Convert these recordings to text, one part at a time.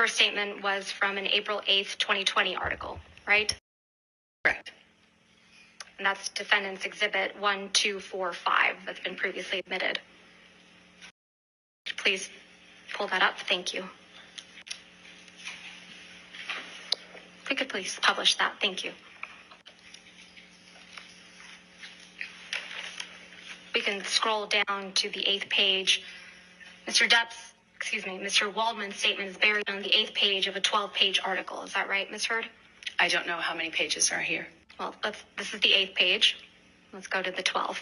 first statement was from an April 8th, 2020 article, right? Correct. And that's Defendant's Exhibit 1245 that's been previously admitted. Please pull that up. Thank you. If we could please publish that. Thank you. We can scroll down to the 8th page. Mr. Waldman's statement is buried on the 8th page of a 12-page article. Is that right, Ms. Hurd? I don't know how many pages are here. Well, this is the 8th page. Let's go to the 12th.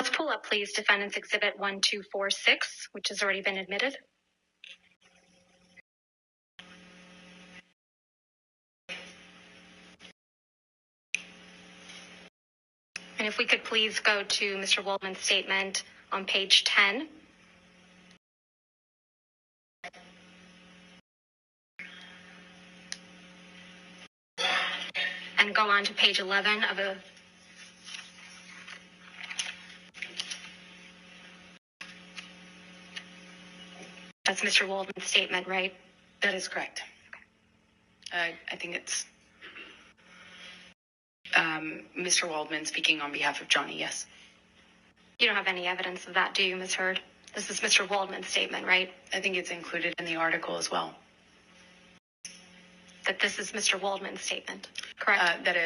Let's pull up, please, Defendant's Exhibit 1246, which has already been admitted. And if we could please go to Mr. Waldman's statement on page 10. And go on to page 11 of a... That's Mr. Waldman's statement, right? That is correct. I think it's Mr. Waldman speaking on behalf of Johnny, yes. You don't have any evidence of that, do you, Ms. Hurd? This is Mr. Waldman's statement, right? I think it's included in the article as well. That this is Mr. Waldman's statement, correct? That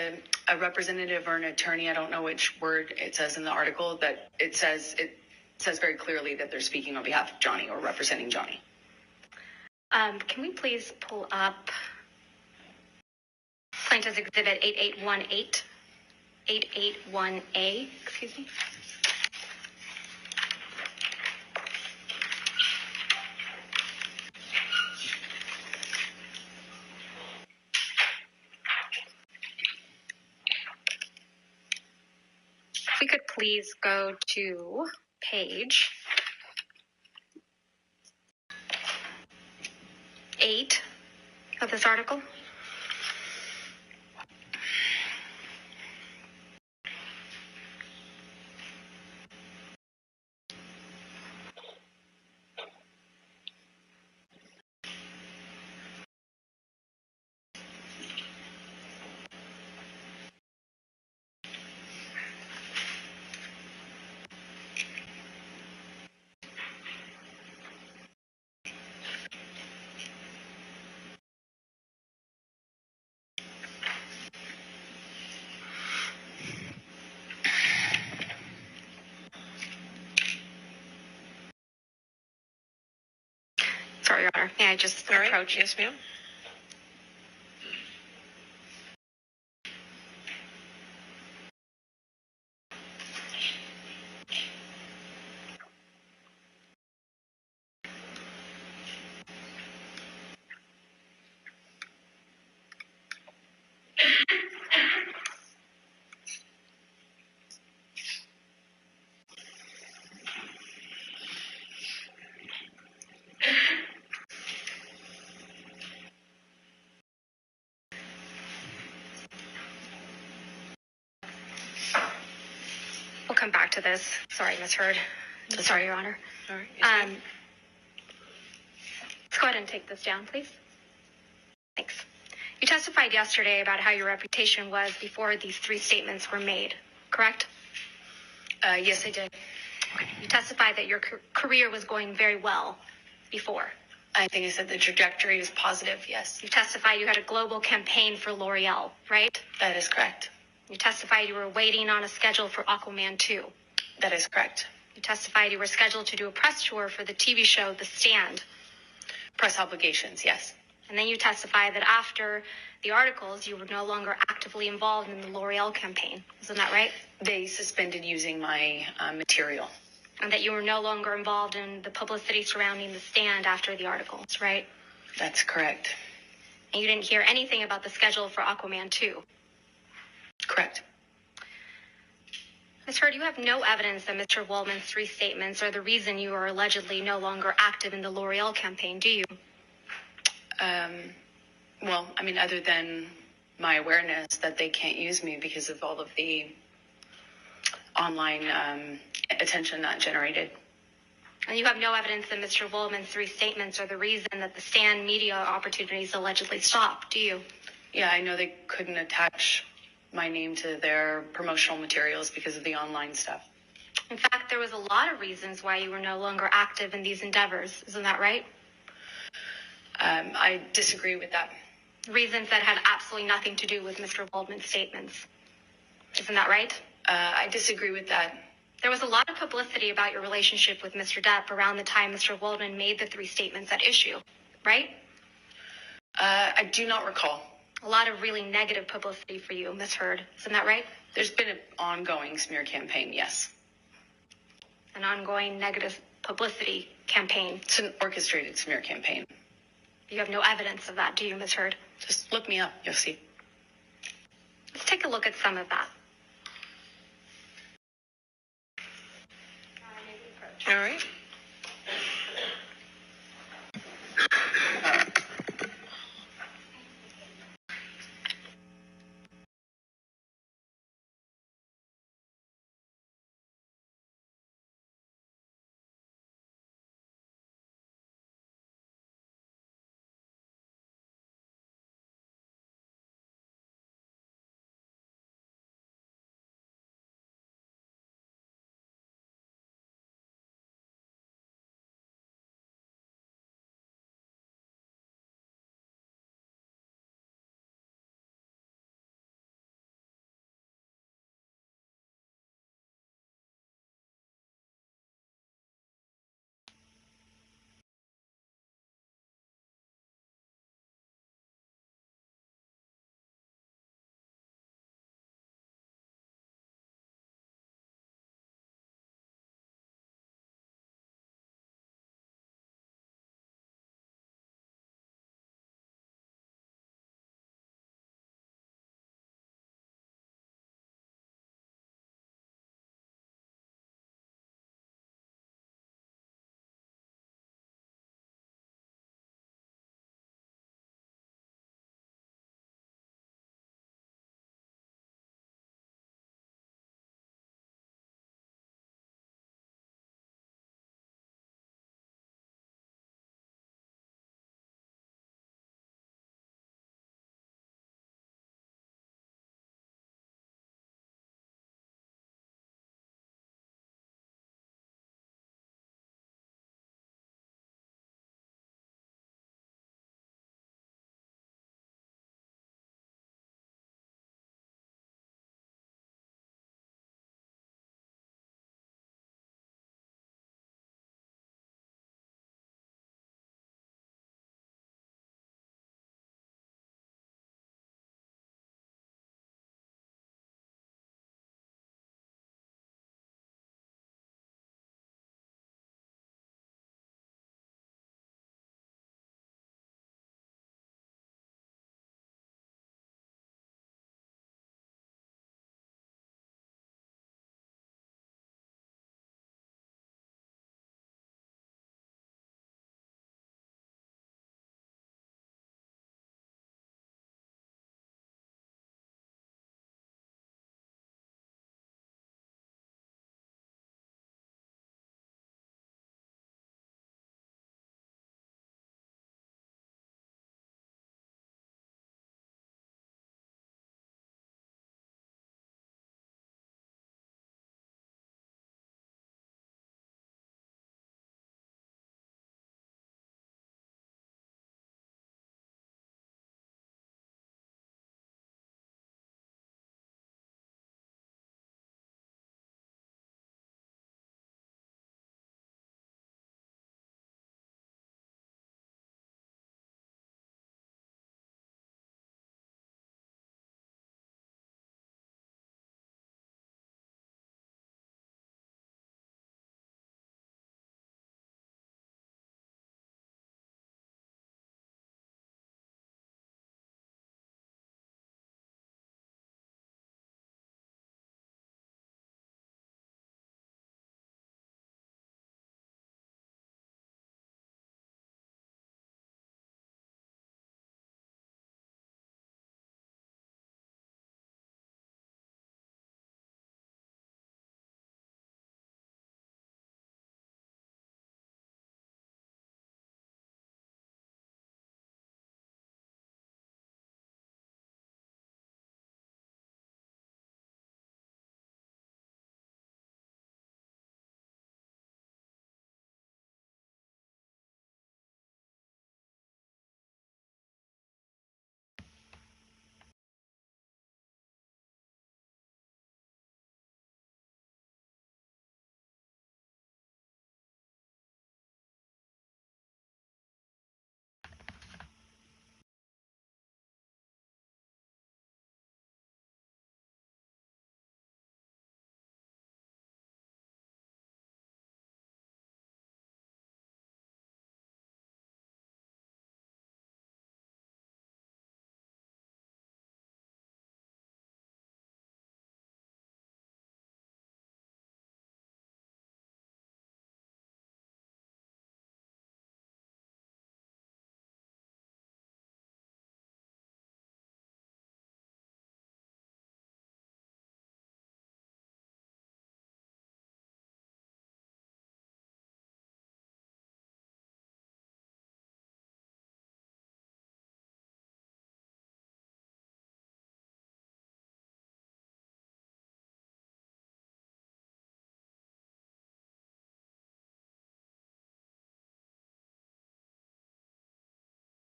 a representative or an attorney, I don't know which word it says in the article, but it says very clearly that they're speaking on behalf of Johnny or representing Johnny. Can we please pull up Plaintiff's Exhibit 8818A, excuse me. If we could please go to page 8 of this article. Sorry, Your Honor. May I just approach? Yes, ma'am. We'll come back to this. Sorry, Ms. Hurd. Sorry, Your Honor. All right. Yes, Let's go ahead and take this down, please. Thanks. You testified yesterday about how your reputation was before these 3 statements were made, correct? yes, I did. Okay. You testified that your career was going very well before. I think I said the trajectory is positive, yes. You testified you had a global campaign for L'Oreal, right? That is correct. You testified you were waiting on a schedule for Aquaman 2. That is correct. You testified you were scheduled to do a press tour for the TV show The Stand. Press obligations, yes. And then you testified that after the articles, you were no longer actively involved in the L'Oreal campaign. Isn't that right? They suspended using my material. And that you were no longer involved in the publicity surrounding The Stand after the articles, right? That's correct. And you didn't hear anything about the schedule for Aquaman 2. Correct. Ms. Hurd, you have no evidence that Mr. Waldman's 3 statements are the reason you are allegedly no longer active in the L'Oreal campaign, do you? Well, I mean, other than my awareness that they can't use me because of all of the online attention that generated. And you have no evidence that Mr. Waldman's 3 statements are the reason that the Stan media opportunities allegedly stopped, do you? Yeah, I know they couldn't attach my name to their promotional materials because of the online stuff. In fact, there was a lot of reasons why you were no longer active in these endeavors. Isn't that right? I disagree with that. Reasons that had absolutely nothing to do with Mr. Waldman's statements. Isn't that right? I disagree with that. There was a lot of publicity about your relationship with Mr. Depp around the time Mr. Waldman made the 3 statements at issue, right? I do not recall. A lot of really negative publicity for you, Ms. Heard. Isn't that right? There's been an ongoing smear campaign, yes. An ongoing negative publicity campaign. It's an orchestrated smear campaign. You have no evidence of that, do you, Ms. Heard? Just look me up. You'll see. Let's take a look at some of that. All right.